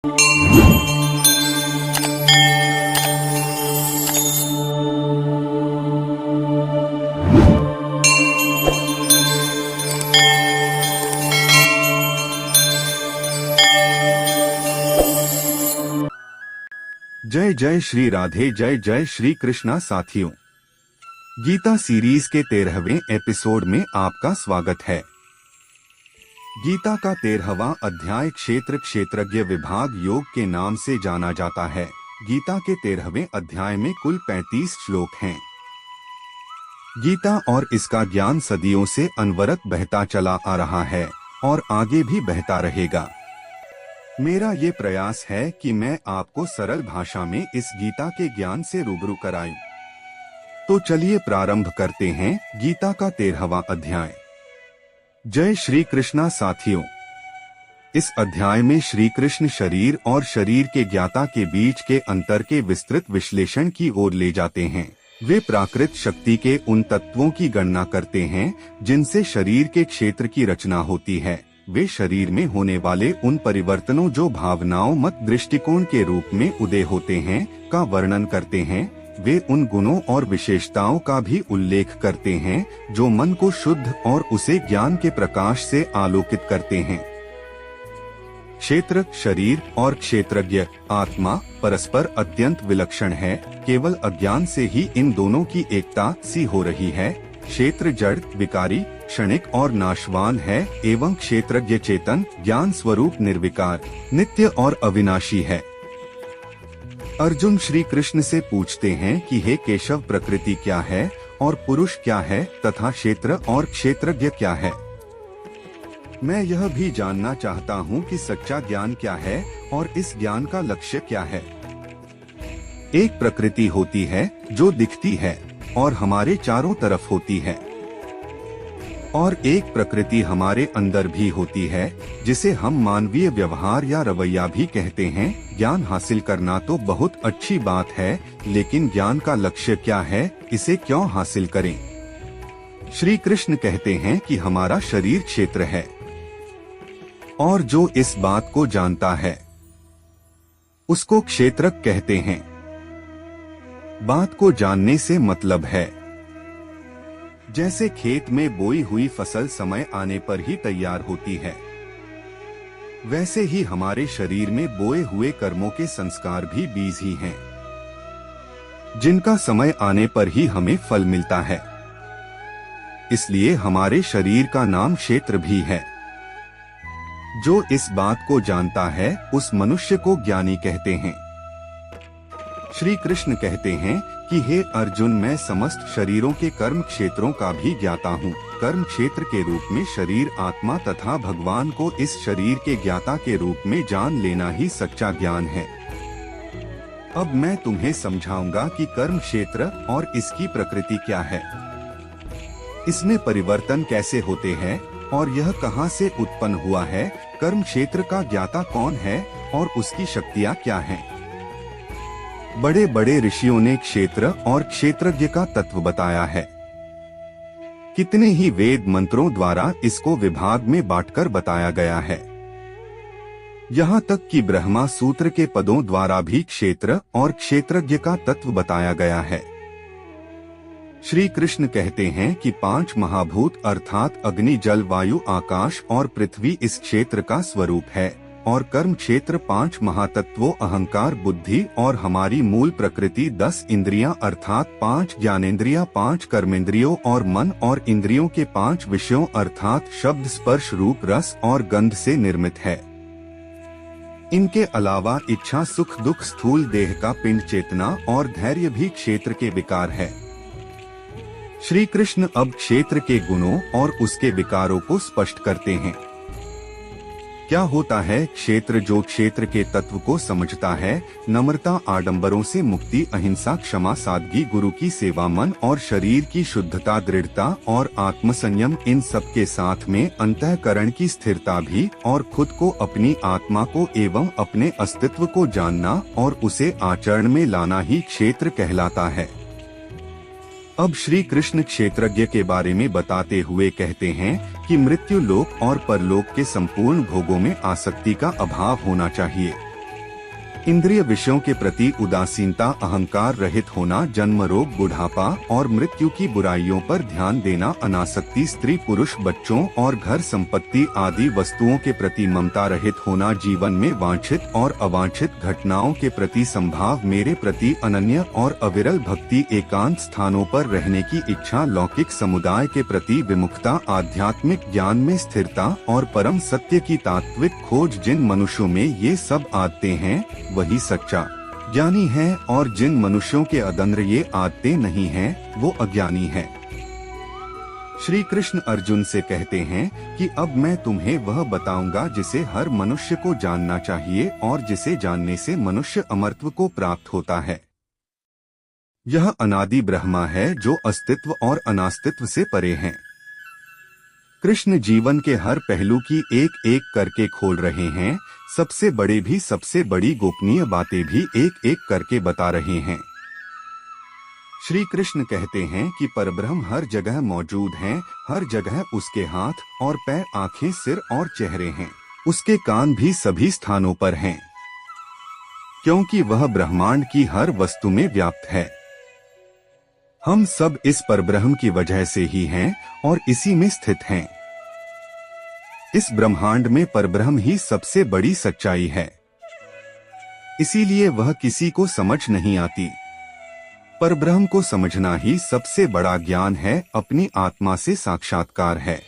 जय जय श्री राधे, जय जय श्री कृष्णा। साथियों, गीता सीरीज के 13वें एपिसोड में आपका स्वागत है। गीता का 13वां अध्याय क्षेत्र क्षेत्रज्ञ विभाग योग के नाम से जाना जाता है। गीता के 13वें अध्याय में कुल 35 श्लोक हैं। गीता और इसका ज्ञान सदियों से अनवरत बहता चला आ रहा है और आगे भी बहता रहेगा। मेरा ये प्रयास है कि मैं आपको सरल भाषा में इस गीता के ज्ञान से रूबरू कराऊं। तो चलिए प्रारंभ करते हैं गीता का 13वां अध्याय। जय श्री कृष्णा। साथियों, इस अध्याय में श्री कृष्ण शरीर और शरीर के ज्ञाता के बीच के अंतर के विस्तृत विश्लेषण की ओर ले जाते हैं। वे प्राकृत शक्ति के उन तत्वों की गणना करते हैं जिनसे शरीर के क्षेत्र की रचना होती है। वे शरीर में होने वाले उन परिवर्तनों जो भावनाओं मत दृष्टिकोण के रूप में उदय होते हैं का वर्णन करते हैं। वे उन गुणों और विशेषताओं का भी उल्लेख करते हैं जो मन को शुद्ध और उसे ज्ञान के प्रकाश से आलोकित करते हैं। क्षेत्र, शरीर और क्षेत्रज्ञ आत्मा परस्पर अत्यंत विलक्षण है। केवल अज्ञान से ही इन दोनों की एकता सी हो रही है। क्षेत्र जड़, विकारी, क्षणिक और नाशवान है एवं क्षेत्रज्ञ चेतन, ज्ञान स्वरूप, निर्विकार, नित्य और अविनाशी है। अर्जुन श्री कृष्ण से पूछते हैं कि हे केशव, प्रकृति क्या है और पुरुष क्या है तथा क्षेत्र और क्षेत्रज्ञ क्या है। मैं यह भी जानना चाहता हूँ कि सच्चा ज्ञान क्या है और इस ज्ञान का लक्ष्य क्या है। एक प्रकृति होती है जो दिखती है और हमारे चारों तरफ होती है, और एक प्रकृति हमारे अंदर भी होती है जिसे हम मानवीय व्यवहार या रवैया भी कहते हैं। ज्ञान हासिल करना तो बहुत अच्छी बात है, लेकिन ज्ञान का लक्ष्य क्या है, इसे क्यों हासिल करें। श्री कृष्ण कहते हैं कि हमारा शरीर क्षेत्र है और जो इस बात को जानता है उसको क्षेत्रज्ञ कहते हैं। बात को जानने से मतलब है जैसे खेत में बोई हुई फसल समय आने पर ही तैयार होती है, वैसे ही हमारे शरीर में बोए हुए कर्मों के संस्कार भी बीज ही हैं, जिनका समय आने पर ही हमें फल मिलता है। इसलिए हमारे शरीर का नाम क्षेत्र भी है। जो इस बात को जानता है उस मनुष्य को ज्ञानी कहते हैं। श्री कृष्ण कहते हैं कि हे अर्जुन, मैं समस्त शरीरों के कर्म क्षेत्रों का भी ज्ञाता हूँ। कर्म क्षेत्र के रूप में शरीर, आत्मा तथा भगवान को इस शरीर के ज्ञाता के रूप में जान लेना ही सच्चा ज्ञान है। अब मैं तुम्हें समझाऊंगा कि कर्म क्षेत्र और इसकी प्रकृति क्या है, इसमें परिवर्तन कैसे होते हैं और यह कहाँ से उत्पन्न हुआ है। कर्म क्षेत्र का ज्ञाता कौन है और उसकी शक्तियाँ क्या हैं। बड़े बड़े ऋषियों ने क्षेत्र और क्षेत्रज्ञ का तत्व बताया है। कितने ही वेद मंत्रों द्वारा इसको विभाग में बांटकर बताया गया है। यहाँ तक कि ब्रह्मा सूत्र के पदों द्वारा भी क्षेत्र और क्षेत्रज्ञ का तत्व बताया गया है। श्री कृष्ण कहते हैं कि 5 महाभूत अर्थात अग्नि, जल, वायु, आकाश और पृथ्वी इस क्षेत्र का स्वरूप है, और कर्म क्षेत्र 5 महातत्वों अहंकार, बुद्धि और हमारी मूल प्रकृति 10 इंद्रियां अर्थात 5 ज्ञानेंद्रियां, 5 कर्मेंद्रियों और मन और इंद्रियों के 5 विषयों अर्थात शब्द, स्पर्श, रूप, रस और गंध से निर्मित है। इनके अलावा इच्छा, सुख, दुख, स्थूल देह का पिंड, चेतना और धैर्य भी क्षेत्र के विकार है। श्री कृष्ण अब क्षेत्र के गुणों और उसके विकारों को स्पष्ट करते हैं। क्या होता है क्षेत्र? जो क्षेत्र के तत्व को समझता है, नम्रता, आडंबरों से मुक्ति, अहिंसा, क्षमा, सादगी, गुरु की सेवा, मन और शरीर की शुद्धता, दृढ़ता और आत्मसंयम, इन सब के साथ में अंतःकरण की स्थिरता भी, और खुद को, अपनी आत्मा को एवं अपने अस्तित्व को जानना और उसे आचरण में लाना ही क्षेत्र कहलाता है। अब श्री कृष्ण क्षेत्रज्ञ के बारे में बताते हुए कहते हैं कि मृत्यु लोक और परलोक के संपूर्ण भोगों में आसक्ति का अभाव होना चाहिए। इंद्रिय विषयों के प्रति उदासीनता, अहंकार रहित होना, जन्म रोग, बुढ़ापा और मृत्यु की बुराइयों पर ध्यान देना, अनासक्ति, स्त्री पुरुष, बच्चों और घर संपत्ति आदि वस्तुओं के प्रति ममता रहित होना, जीवन में वांछित और अवांछित घटनाओं के प्रति संभाव, मेरे प्रति अनन्य और अविरल भक्ति, एकांत स्थानों पर रहने की इच्छा, लौकिक समुदाय के प्रति विमुखता, आध्यात्मिक ज्ञान में स्थिरता और परम सत्य की तात्विक खोज। जिन मनुष्यों में ये सब आदतें हैं वही सच्चा ज्ञानी है, और जिन मनुष्यों के अंदर ये आदतें नहीं हैं वो अज्ञानी है। श्री कृष्ण अर्जुन से कहते हैं कि अब मैं तुम्हें वह बताऊंगा जिसे हर मनुष्य को जानना चाहिए और जिसे जानने से मनुष्य अमरत्व को प्राप्त होता है। यह अनादि ब्रह्मा है जो अस्तित्व और अनास्तित्व से परे हैं। कृष्ण जीवन के हर पहलू की एक एक करके खोल रहे हैं, सबसे बड़े भी सबसे बड़ी गोपनीय बातें भी एक एक करके बता रहे हैं। श्री कृष्ण कहते हैं कि परब्रह्म हर जगह मौजूद हैं, हर जगह उसके हाथ और पैर, आंखें, सिर और चेहरे हैं, उसके कान भी सभी स्थानों पर हैं, क्योंकि वह ब्रह्मांड की हर वस्तु में व्याप्त है। हम सब इस परब्रह्म की वजह से ही हैं और इसी में स्थित हैं। इस ब्रह्मांड में परब्रह्म ही सबसे बड़ी सच्चाई है, इसीलिए वह किसी को समझ नहीं आती। परब्रह्म को समझना ही सबसे बड़ा ज्ञान है, अपनी आत्मा से साक्षात्कार है।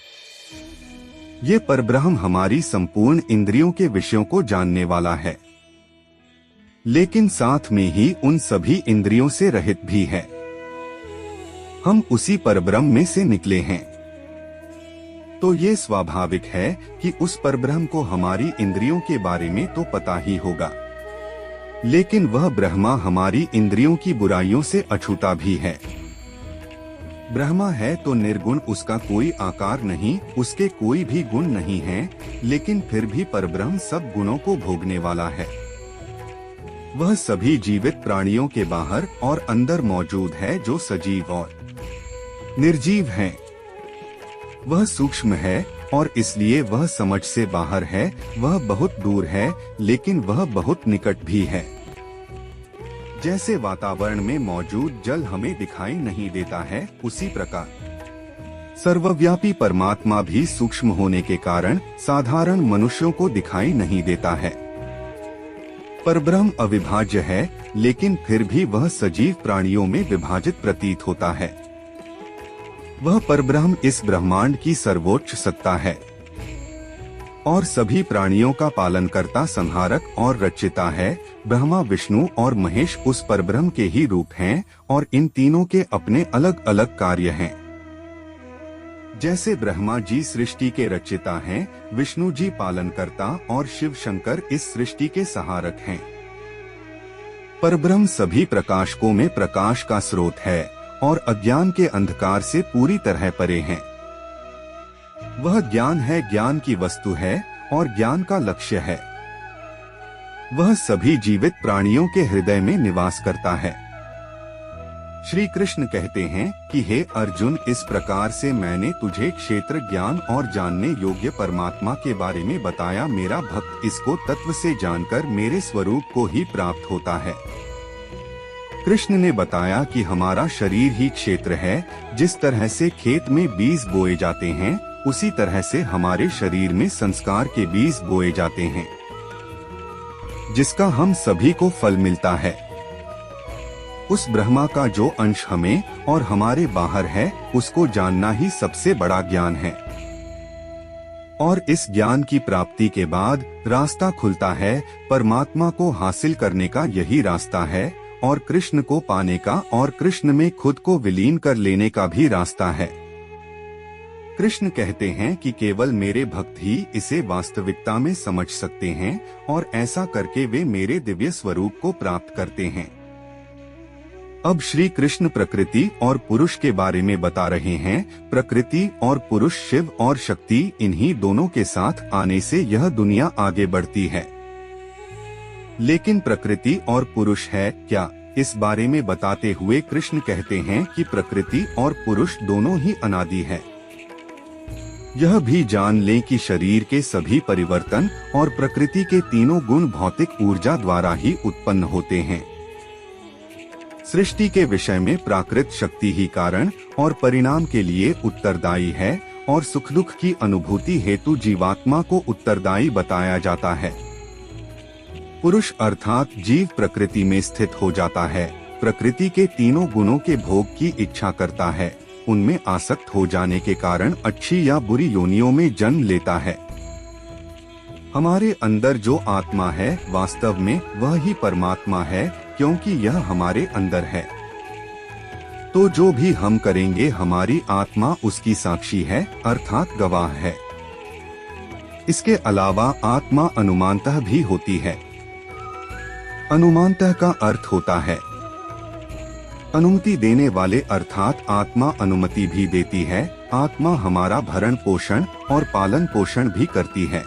ये परब्रह्म हमारी संपूर्ण इंद्रियों के विषयों को जानने वाला है, लेकिन साथ में ही उन सभी इंद्रियों से रहित भी है। हम उसी परब्रह्म में से निकले हैं, तो ये स्वाभाविक है कि उस परब्रह्म को हमारी इंद्रियों के बारे में तो पता ही होगा, लेकिन वह ब्रह्मा हमारी इंद्रियों की बुराइयों से अछूता भी है। ब्रह्मा है तो निर्गुण, उसका कोई आकार नहीं, उसके कोई भी गुण नहीं है, लेकिन फिर भी परब्रह्म सब गुणों को भोगने वाला है। वह सभी जीवित प्राणियों के बाहर और अंदर मौजूद है, जो सजीव और निर्जीव हैं। वह सूक्ष्म है और इसलिए वह समझ से बाहर है। वह बहुत दूर है, लेकिन वह बहुत निकट भी है। जैसे वातावरण में मौजूद जल हमें दिखाई नहीं देता है, उसी प्रकार सर्वव्यापी परमात्मा भी सूक्ष्म होने के कारण साधारण मनुष्यों को दिखाई नहीं देता है। परब्रह्म अविभाज्य है, लेकिन फिर भी वह सजीव प्राणियों में विभाजित प्रतीत होता है। वह परब्रह्म इस ब्रह्मांड की सर्वोच्च सत्ता है और सभी प्राणियों का पालनकर्ता, संहारक और रचिता है। ब्रह्मा, विष्णु और महेश उस परब्रह्म के ही रूप हैं और इन तीनों के अपने अलग अलग कार्य हैं। जैसे ब्रह्मा जी सृष्टि के रचिता हैं, विष्णु जी पालनकर्ता और शिव शंकर इस सृष्टि के सहारक हैं। परब्रह्म सभी प्रकाशकों में प्रकाश का स्रोत है और अज्ञान के अंधकार से पूरी तरह परे हैं। वह ज्ञान है, ज्ञान की वस्तु है और ज्ञान का लक्ष्य है। वह सभी जीवित प्राणियों के हृदय में निवास करता है। श्री कृष्ण कहते हैं कि हे अर्जुन, इस प्रकार से मैंने तुझे क्षेत्र ज्ञान और जानने योग्य परमात्मा के बारे में बताया। मेरा भक्त इसको तत्व से जानकर मेरे स्वरूप को ही प्राप्त होता है। कृष्ण ने बताया कि हमारा शरीर ही क्षेत्र है। जिस तरह से खेत में बीज बोए जाते हैं, उसी तरह से हमारे शरीर में संस्कार के बीज बोए जाते हैं, जिसका हम सभी को फल मिलता है। उस ब्रह्मा का जो अंश हमें और हमारे बाहर है, उसको जानना ही सबसे बड़ा ज्ञान है। और इस ज्ञान की प्राप्ति के बाद रास्ता खुलता है। परमात्मा को हासिल करने का यही रास्ता है और कृष्ण को पाने का और कृष्ण में खुद को विलीन कर लेने का भी रास्ता है। कृष्ण कहते हैं कि केवल मेरे भक्त ही इसे वास्तविकता में समझ सकते हैं और ऐसा करके वे मेरे दिव्य स्वरूप को प्राप्त करते हैं। अब श्री कृष्ण प्रकृति और पुरुष के बारे में बता रहे हैं। प्रकृति और पुरुष, शिव और शक्ति, इन्हीं दोनों के साथ आने से यह दुनिया आगे बढ़ती है। लेकिन प्रकृति और पुरुष है क्या, इस बारे में बताते हुए कृष्ण कहते हैं कि प्रकृति और पुरुष दोनों ही अनादि है। यह भी जान लें कि शरीर के सभी परिवर्तन और प्रकृति के तीनों गुण भौतिक ऊर्जा द्वारा ही उत्पन्न होते हैं। सृष्टि के विषय में प्राकृत शक्ति ही कारण और परिणाम के लिए उत्तरदायी है और सुख दुख की अनुभूति हेतु जीवात्मा को उत्तरदायी बताया जाता है। पुरुष अर्थात जीव प्रकृति में स्थित हो जाता है, प्रकृति के तीनों गुणों के भोग की इच्छा करता है, उनमें आसक्त हो जाने के कारण अच्छी या बुरी योनियों में जन्म लेता है। हमारे अंदर जो आत्मा है वास्तव में वह ही परमात्मा है, क्योंकि यह हमारे अंदर है। तो जो भी हम करेंगे हमारी आत्मा उसकी साक्षी है अर्थात गवाह है। इसके अलावा आत्मा अनुमानतः भी होती है। अनुमानतः का अर्थ होता है अनुमति देने वाले अर्थात आत्मा अनुमति भी देती है। आत्मा हमारा भरण पोषण और पालन पोषण भी करती है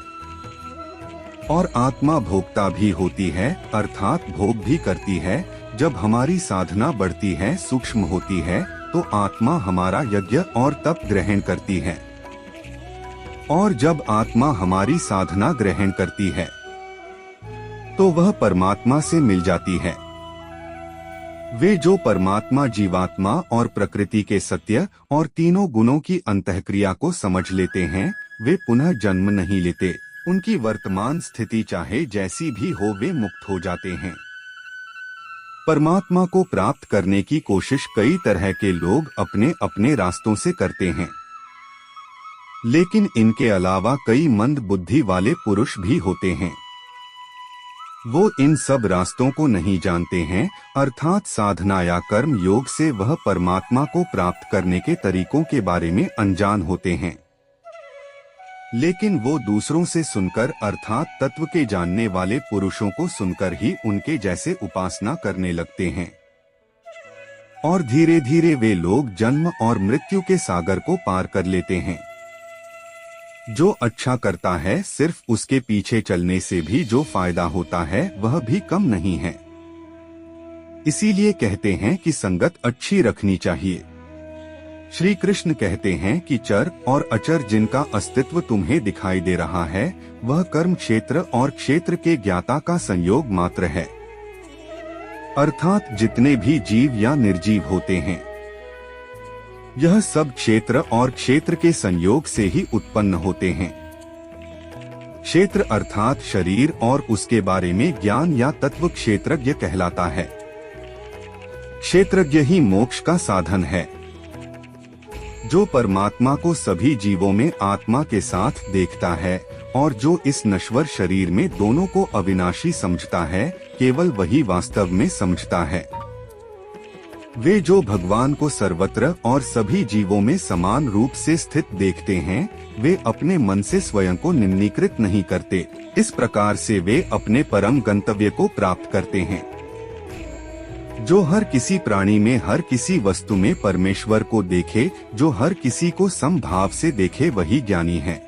और आत्मा भोक्ता भी होती है अर्थात भोग भी करती है। जब हमारी साधना बढ़ती है, सूक्ष्म होती है, तो आत्मा हमारा यज्ञ और तप ग्रहण करती है और जब आत्मा हमारी साधना ग्रहण करती है तो वह परमात्मा से मिल जाती है। वे जो परमात्मा जीवात्मा और प्रकृति के सत्य और तीनों गुणों की अंतःक्रिया को समझ लेते हैं, वे पुनः जन्म नहीं लेते। उनकी वर्तमान स्थिति चाहे जैसी भी हो वे मुक्त हो जाते हैं। परमात्मा को प्राप्त करने की कोशिश कई तरह के लोग अपने अपने रास्तों से करते हैं, लेकिन इनके अलावा कई मंद बुद्धि वाले पुरुष भी होते हैं। वो इन सब रास्तों को नहीं जानते हैं अर्थात साधना या कर्म योग से वह परमात्मा को प्राप्त करने के तरीकों के बारे में अनजान होते हैं। लेकिन वो दूसरों से सुनकर अर्थात तत्व के जानने वाले पुरुषों को सुनकर ही उनके जैसे उपासना करने लगते हैं और धीरे धीरे वे लोग जन्म और मृत्यु के सागर को पार कर लेते हैं। जो अच्छा करता है सिर्फ उसके पीछे चलने से भी जो फायदा होता है वह भी कम नहीं है। इसीलिए कहते हैं कि संगत अच्छी रखनी चाहिए। श्री कृष्ण कहते हैं कि चर और अचर जिनका अस्तित्व तुम्हें दिखाई दे रहा है वह कर्म क्षेत्र और क्षेत्र के ज्ञाता का संयोग मात्र है अर्थात जितने भी जीव या निर्जीव होते हैं यह सब क्षेत्र और क्षेत्र के संयोग से ही उत्पन्न होते हैं। क्षेत्र अर्थात शरीर और उसके बारे में ज्ञान या तत्व क्षेत्रज्ञ कहलाता है। क्षेत्रज्ञ ही मोक्ष का साधन है। जो परमात्मा को सभी जीवों में आत्मा के साथ देखता है और जो इस नश्वर शरीर में दोनों को अविनाशी समझता है, केवल वही वास्तव में समझता है। वे जो भगवान को सर्वत्र और सभी जीवों में समान रूप से स्थित देखते हैं, वे अपने मन से स्वयं को निम्नीकृत नहीं करते। इस प्रकार से वे अपने परम गंतव्य को प्राप्त करते हैं। जो हर किसी प्राणी में हर किसी वस्तु में परमेश्वर को देखे, जो हर किसी को समभाव से देखे वही ज्ञानी है।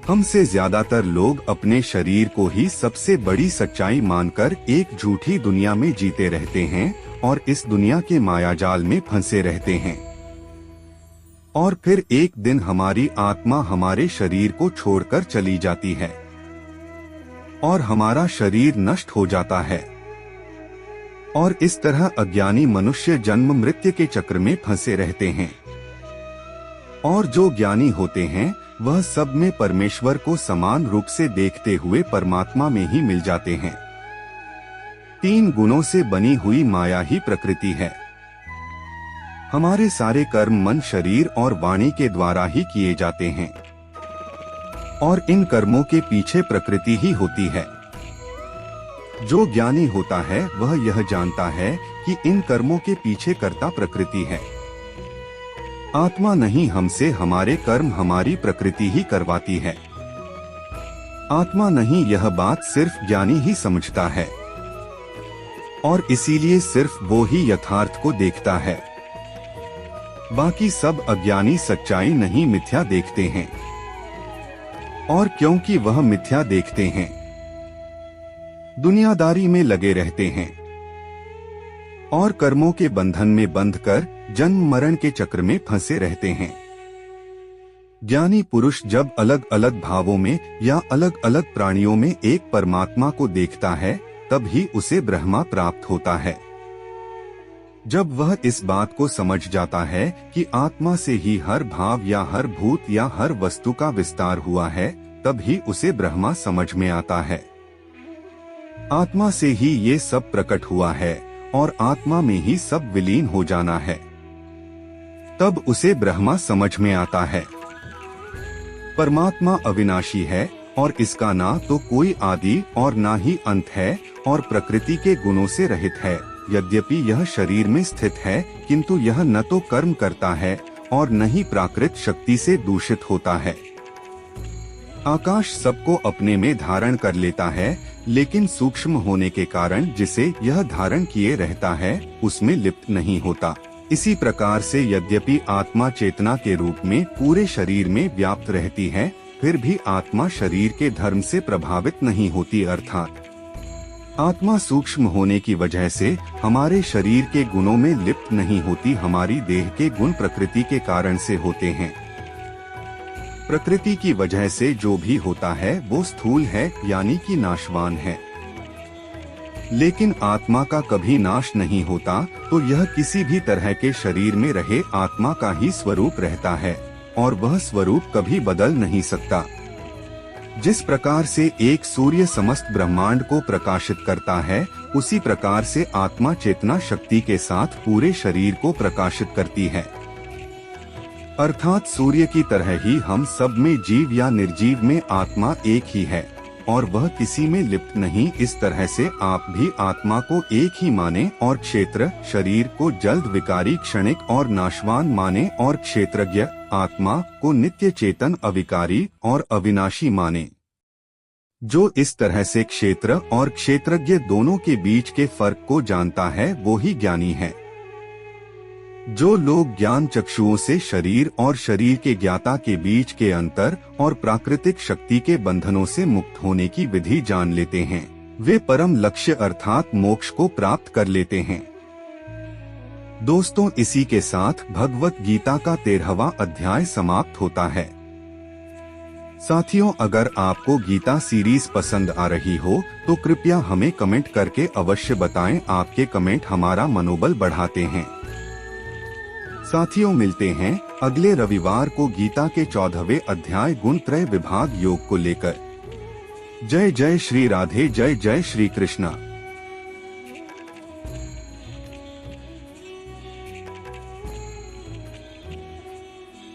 हमसे ज्यादातर लोग अपने शरीर को ही सबसे बड़ी सच्चाई मानकर एक झूठी दुनिया में जीते रहते हैं और इस दुनिया के मायाजाल में फंसे रहते हैं और फिर एक दिन हमारी आत्मा हमारे शरीर को छोड़कर चली जाती है और हमारा शरीर नष्ट हो जाता है और इस तरह अज्ञानी मनुष्य जन्म मृत्यु के चक्र में फंसे रहते हैं। और जो ज्ञानी होते हैं वह सब में परमेश्वर को समान रूप से देखते हुए परमात्मा में ही मिल जाते हैं। तीन गुणों से बनी हुई माया ही प्रकृति है। हमारे सारे कर्म मन शरीर और वाणी के द्वारा ही किए जाते हैं और इन कर्मों के पीछे प्रकृति ही होती है। जो ज्ञानी होता है वह यह जानता है कि इन कर्मों के पीछे कर्ता प्रकृति है। आत्मा नहीं, हमसे हमारे कर्म हमारी प्रकृति ही करवाती है। आत्मा नहीं, यह बात सिर्फ ज्ञानी ही समझता है और इसीलिए सिर्फ वो ही यथार्थ को देखता है। बाकी सब अज्ञानी सच्चाई नहीं मिथ्या देखते हैं और क्योंकि वह मिथ्या देखते हैं दुनियादारी में लगे रहते हैं और कर्मों के बंधन में बंधकर जन्म मरण के चक्र में फंसे रहते हैं। ज्ञानी पुरुष जब अलग अलग भावों में या अलग अलग प्राणियों में एक परमात्मा को देखता है तब ही उसे ब्रह्मा प्राप्त होता है। जब वह इस बात को समझ जाता है कि आत्मा से ही हर भाव या हर भूत या हर वस्तु का विस्तार हुआ है, तब ही उसे ब्रह्मा समझ में आता है। आत्मा से ही ये सब प्रकट हुआ है और आत्मा में ही सब विलीन हो जाना है, तब उसे ब्रह्मा समझ में आता है। परमात्मा अविनाशी है और इसका ना तो कोई आदि और ना ही अंत है और प्रकृति के गुणों से रहित है। यद्यपि यह शरीर में स्थित है, किंतु यह न तो कर्म करता है और न ही प्राकृत शक्ति से दूषित होता है। आकाश सबको अपने में धारण कर लेता है, लेकिन सूक्ष्म होने के कारण जिसे यह धारण किए रहता है उसमें लिप्त नहीं होता। इसी प्रकार से यद्यपि आत्मा चेतना के रूप में पूरे शरीर में व्याप्त रहती है, फिर भी आत्मा शरीर के धर्म से प्रभावित नहीं होती। अर्थात आत्मा सूक्ष्म होने की वजह से हमारे शरीर के गुणों में लिप्त नहीं होती। हमारी देह के गुण प्रकृति के कारण से होते हैं। प्रकृति की वजह से जो भी होता है वो स्थूल है, यानी कि नाशवान है। लेकिन आत्मा का कभी नाश नहीं होता, तो यह किसी भी तरह के शरीर में रहे आत्मा का ही स्वरूप रहता है और वह स्वरूप कभी बदल नहीं सकता। जिस प्रकार से एक सूर्य समस्त ब्रह्मांड को प्रकाशित करता है, उसी प्रकार से आत्मा चेतना शक्ति के साथ पूरे शरीर को प्रकाशित करती है। अर्थात सूर्य की तरह ही हम सब में जीव या निर्जीव में आत्मा एक ही है और वह किसी में लिप्त नहीं। इस तरह से आप भी आत्मा को एक ही माने और क्षेत्र शरीर को जल्द विकारी क्षणिक और नाशवान माने और क्षेत्रज्ञ आत्मा को नित्य चेतन अविकारी और अविनाशी माने। जो इस तरह से क्षेत्र और क्षेत्रज्ञ दोनों के बीच के फर्क को जानता है वो ही ज्ञानी है। जो लोग ज्ञान चक्षुओं से शरीर और शरीर के ज्ञाता के बीच के अंतर और प्राकृतिक शक्ति के बंधनों से मुक्त होने की विधि जान लेते हैं, वे परम लक्ष्य अर्थात मोक्ष को प्राप्त कर लेते हैं। दोस्तों, इसी के साथ भगवत गीता का 13वां अध्याय समाप्त होता है। साथियों, अगर आपको गीता सीरीज पसंद आ रही हो तो कृपया हमें कमेंट करके अवश्य बताएं। आपके कमेंट हमारा मनोबल बढ़ाते हैं। साथियों, मिलते हैं अगले रविवार को गीता के 14वें अध्याय गुणत्रय विभाग योग को लेकर। जय जय श्री राधे, जय जय श्री कृष्णा।